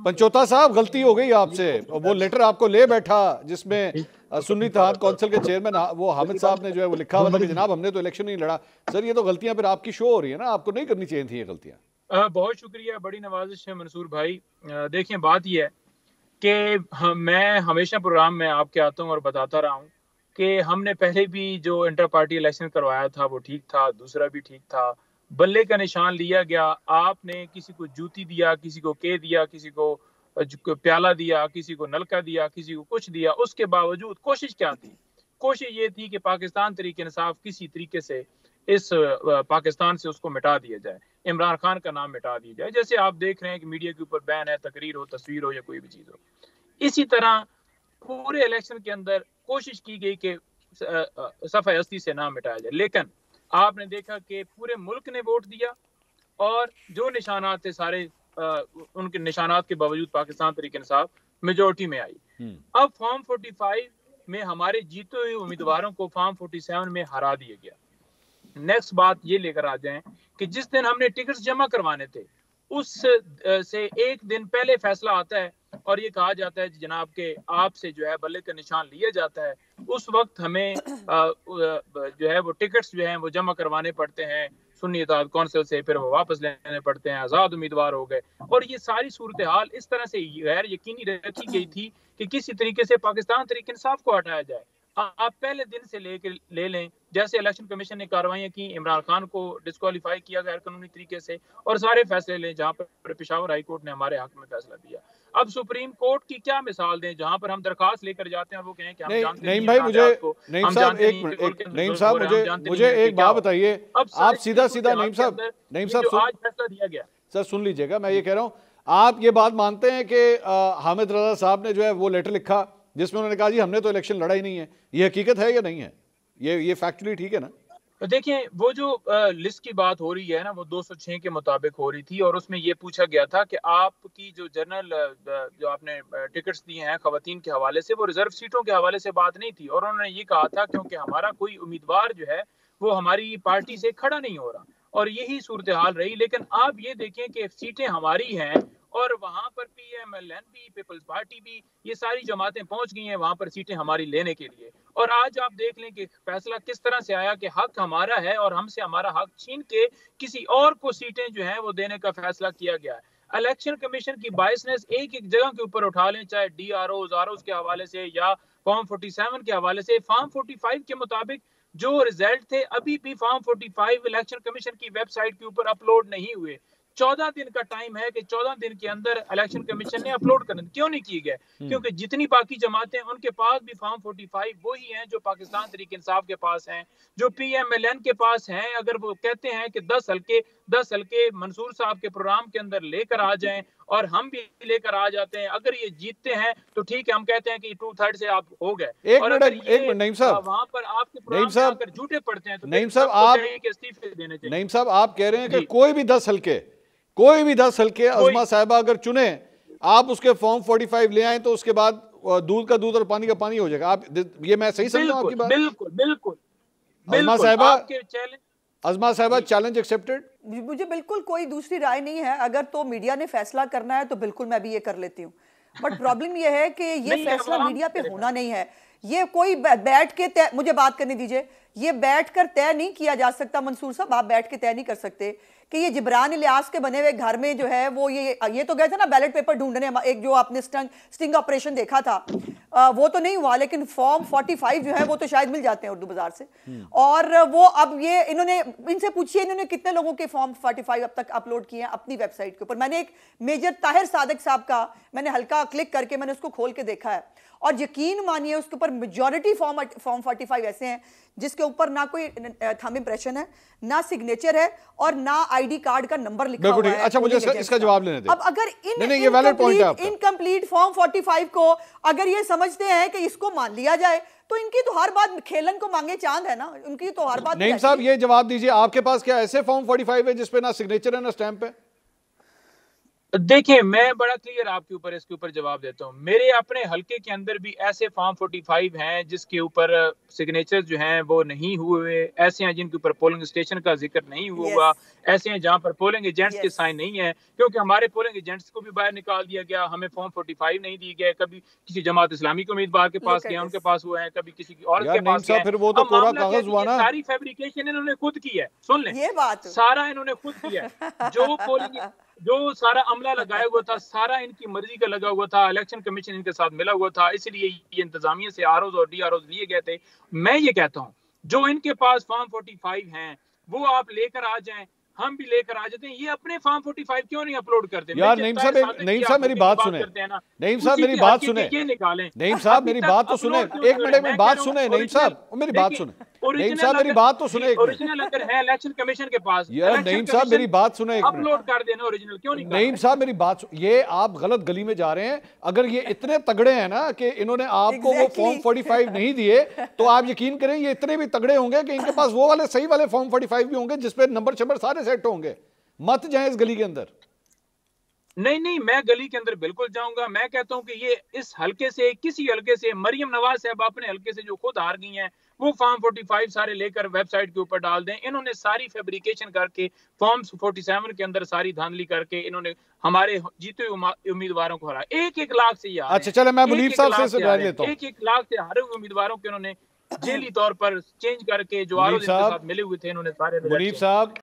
पंचोता साहब, गलती हो गई आपसे। वो लेटर आपको ले बैठा जिसमें सुन्नी इत्तेहाद काउंसिल के चेयरमैन वो हामिद साहब ने जो है वो लिखा हुआ था कि जनाब हमने तो इलेक्शन नहीं लड़ा। सर ये तो गलतियां फिर आपकी शो हो रही है ना, आपको नहीं करनी चाहिए थी ये गलतियां। बहुत शुक्रिया, बड़ी नवाजिश है मंसूर भाई। देखिए बात यह है कि मैं हमेशा प्रोग्राम में आपके आता हूँ और बताता रहा हूँ कि हमने पहले भी जो इंटर पार्टी इलेक्शन करवाया था वो ठीक था, दूसरा भी ठीक था। बल्ले का निशान लिया गया, आपने किसी को जूती दिया, किसी को के दिया, किसी को प्याला दिया, किसी को नलका दिया, किसी को कुछ दिया। उसके बावजूद कोशिश क्या थी? कोशिश ये थी कि पाकिस्तान तरीके इंसाफ किसी तरीके से इस पाकिस्तान से उसको मिटा दिया जाए, इमरान खान का नाम मिटा दिया जाए। जैसे आप देख रहे हैं कि मीडिया के ऊपर बैन है, तकरीर हो, तस्वीर हो या कोई भी चीज हो। इसी तरह पूरे इलेक्शन के अंदर कोशिश की गई कि सफाई हस्ती से नाम मिटाया जाए, लेकिन आपने देखा कि पूरे मुल्क ने वोट दिया और जो निशानात थे सारे उनके निशानात के बावजूद पाकिस्तान तरीके इंसाफ मेजोरिटी में आई। अब फॉर्म 45 में हमारे जीते हुए उम्मीदवारों को फॉर्म 47 में हरा दिया गया। नेक्स्ट बात ये लेकर आ जाएं कि जिस दिन हमने टिकट्स जमा करवाने थे उस से एक दिन पहले फैसला आता है और ये कहा जाता है जनाब के आपसे जो है बल्ले का निशान लिया जाता है। उस वक्त हमें जो है वो टिकट्स जो हैं वो जमा करवाने पड़ते हैं सुन्नी इत्तेहाद काउंसिल से, फिर वो वापस लेने पड़ते हैं, आज़ाद उम्मीदवार हो गए। और ये सारी सूरत हाल इस तरह से गैर यकीनी रखी गई थी कि किसी तरीके से पाकिस्तान तरीके इंसाफ को हटाया जाए। आप पहले दिन से ले लें, जैसे इलेक्शन कमीशन ने कार्रवाइयां की, इमरान खान को डिस्क्वालीफाई किया गैर कानूनी तरीके से, और सारे फैसले लें जहां पर पेशावर हाई कोर्ट ने हमारे हक में फैसला दिया। अब सुप्रीम कोर्ट की क्या मिसाल दें जहां पर हम दरखास्त लेकर जाते हैं और वो कहें कि हम जानते नहीं भाई मुझे नईम साहब मुझे एक बात बताइए। आप सीधा सीधा नईम साहब आज फैसला दिया गया। सर सुन लीजिएगा, मैं ये कह रहा हूँ, आप ये बात मानते हैं कि हामिद रजा साहब ने जो है वो लेटर लिखा जिसमें उन्होंने कहा जी हमने तो इलेक्शन लड़ा ही नहीं है, ये हकीकत है या नहीं है? ये फैक्चुअली ठीक है ना? देखिए वो जो लिस्ट की बात हो रही है ना वो 206 के मुताबिक हो रही थी और उसमें ये पूछा गया था कि आपकी जो जनरल जो आपने टिकट्स दिए हैं खवातीन के हवाले से, वो रिजर्व सीटों के हवाले से बात नहीं थी। और उन्होंने ये कहा था क्योंकि हमारा कोई उम्मीदवार जो है वो हमारी पार्टी से खड़ा नहीं हो रहा, और यही सूरत हाल रही। लेकिन आप ये देखें कि सीटें हमारी हैं और वहां पर PMLN भी, पीपल्स पार्टी भी, ये सारी जमातें पहुंच गई हैं वहां पर सीटें हमारी लेने के लिए। और आज आप देख लें कि फैसला किस तरह से आया कि हक हमारा है और हमसे हमारा हक छीन के किसी और को सीटें जो हैं वो देने का फैसला किया गया है। इलेक्शन कमीशन की बायसनेस एक एक जगह के ऊपर उठा लें, चाहे DROs के हवाले से या फॉर्म 47 के हवाले से। फॉर्म 45 के मुताबिक जो रिजल्ट थे अभी भी फॉर्म 45 इलेक्शन कमीशन की वेबसाइट के ऊपर अपलोड नहीं हुए। 14 दिन का टाइम है कि 14 दिन के अंदर इलेक्शन कमीशन ने अपलोड करने, क्यों नहीं किए गए? क्योंकि जितनी बाकी जमातें उनके पास भी फॉर्म 45 वही हैं जो पाकिस्तान तरीके इंसाफ के पास हैं, जो PMLN के पास हैं। अगर वो कहते हैं कि 10 हल्के मंसूर साहब के प्रोग्राम के अंदर लेकर आ जाएं और हम भी लेकर आ जाते हैं, अगर ये जीतते हैं तो ठीक है, हम कहते हैं कि 2/3 से आप हो गए। एक मिनट नईम साहब, वहां पर आपके प्रोग्राम में आकर झूठे पड़ते हैं तो नईम साहब आप इस्तीफे देने चाहिए। नईम साहब आप कह रहे हैं कि कोई भी 10 हल्के अज़मा साहिबा अगर चुने, आप उसके फॉर्म 45 ले आए तो उसके बाद दूध का दूध और पानी का पानी हो जाएगा। आप ये मैं सही समझा आपकी बात? बिल्कुल बिल्कुल अज़मा साहिबा चैलेंज एक्सेप्टेड। मुझे बिल्कुल कोई दूसरी राय नहीं है। अगर तो मीडिया ने फैसला करना है तो बिल्कुल मैं भी ये कर लेती हूँ, बट प्रॉब्लम ये है कि ये फैसला मीडिया पे होना नहीं है। ये कोई बैठ के मुझे बात करने दीजिए, ये बैठकर तय नहीं किया जा सकता। मंसूर साहब आप बैठ के तय नहीं कर सकते कि ये जिब्रान इलियास के बने हुए घर में जो है वो ये तो गए थे ना बैलेट पेपर ढूंढने, एक जो आपने स्टिंग ऑपरेशन देखा था वो तो नहीं हुआ, लेकिन फॉर्म 45 जो है वो तो शायद मिल जाते हैं उर्दू बाजार से। और वो अब ये इन्होंने इनसे पूछिए इन्होंने कितने लोगों के फॉर्म 45 अब तक अपलोड किए हैं अपनी वेबसाइट के ऊपर। मैंने एक मेजर ताहिर सादिक साहब का मैंने हल्का क्लिक करके मैंने उसको खोल के देखा है और यकीन मानिए उसके ऊपर मेजॉरिटी फॉर्म 45 ऐसे हैं जिसके ऊपर ना कोई थंब इंप्रेशन है, ना सिग्नेचर है और ना ID कार्ड का नंबर लिखा हुआ है। अच्छा मुझे इसका जवाब लेने दें। अब अगर इनकम्प्लीट फॉर्म 45 को अगर ये समझते हैं कि इसको मान लिया जाए तो इनकी तो हर बात खेलन को मांगे चांद है ना, उनकी तो हर बात। नईम साहब ये जवाब दीजिए, आपके पास क्या ऐसे फॉर्म 45 है जिसपे ना सिग्नेचर है ना स्टैंप है? देखिए, मैं बड़ा क्लियर आपके ऊपर इसके ऊपर जवाब देता हूँ। मेरे अपने हलके के अंदर भी ऐसे फॉर्म 45 हैं जिसके ऊपर सिग्नेचर जो हैं वो नहीं हुए, ऐसे हैं जिनके ऊपर पोलिंग स्टेशन का जिक्र नहीं हुआ, यस ऐसे हैं जहाँ पर पोलिंग एजेंट्स के यस साइन नहीं है, क्योंकि हमारे पोलिंग एजेंट्स को भी बाहर निकाल दिया गया, हमें फॉर्म 45 नहीं दिए गए। कभी किसी जमात इस्लामी के उम्मीदवार के पास लुक गए, एट उनके दिस पास हुए हैं, कभी किसी की औरत यार के नईम पास गए साहब, हैं। फिर वो तो अब कोरा मामला क्या है कागज कि हुआ ये ना। सारी फैब्रिकेशन इन्होंने खुद की है। सुन लें, ये बात सारा इन्होंने खुद किया है। जो सारा अमला लगाया हुआ था, सारा इनकी मर्जी का लगा हुआ था। इलेक्शन कमीशन इनके साथ मिला हुआ था, इसलिए ये इंतजामिया से आरओज और डीआरओज लिए गए थे। मैं ये कहता हूँ, जो इनके पास फॉर्म 45 हैं वो आप लेकर आ जाएं, हम भी लेकर आ जाते हैं। ये अपने फॉर्म 45 क्यों नहीं अपलोड करते? यार नईम साहब, नईम साहब मेरी बात सुने, करते हैं ना, नईम साहब उसी मेरी की बात हल्के सुने, के ये निकालें। नईम साहब अभी मेरी तक बात तो सुने, अपलोड क्यों एक नहीं हो मिनट रहे? में मैं बात कह रहा सुने हूं, नईम साहब, मेरी बात सुने, नईम साहब मेरी बात तो सुने एक मिनट। ओरिजिनल अगर है इलेक्शन कमीशन के पास, यार इलेक्शन नईम साहब मेरी कमीशन बात सुने एक मिनट। अपलोड कर देना ओरिजिनल, क्यों नहीं कर नईम रहे? साहब मेरी बात ये आप गलत गली में जा रहे हैं। अगर ये इतने तगड़े हैं ना कि इन्होंने आपको वो फॉर्म 45 नहीं दिए, तो आप यकीन करें ये इतने भी तगड़े होंगे कि इनके पास वो वाले सही वाले फॉर्म 45 भी होंगे जिसपे नंबर शंबर सारे सेट होंगे। मत जाएं इस गली के अंदर। नहीं नहीं, मैं गली के अंदर बिल्कुल जाऊंगा। मैं कहता हूं कि ये इस हलके से, किसी हलके से, मरियम नवाज साहब अपने हलके से जो खुद हार गई हैं, वो फॉर्म 45 सारे लेकर वेबसाइट के ऊपर डाल दें। इन्होंने सारी फैब्रिकेशन करके फॉर्म्स 47 के अंदर सारी धांधली करके इन्होंने हमारे जीते हुए उम्मीदवारों को हरा। 1-1 लाख से ये अच्छा चले, मैं मुनीफ साहब से राय लेता हूं। 1-1 लाख से हारे हुए उम्मीदवारों के इन्होंने जेली तौर पर चेंज करके जो मुनीफ आरोप इनके साहब, साथ मिले हुए थे, इन्होंने सारे मुनीफ साहब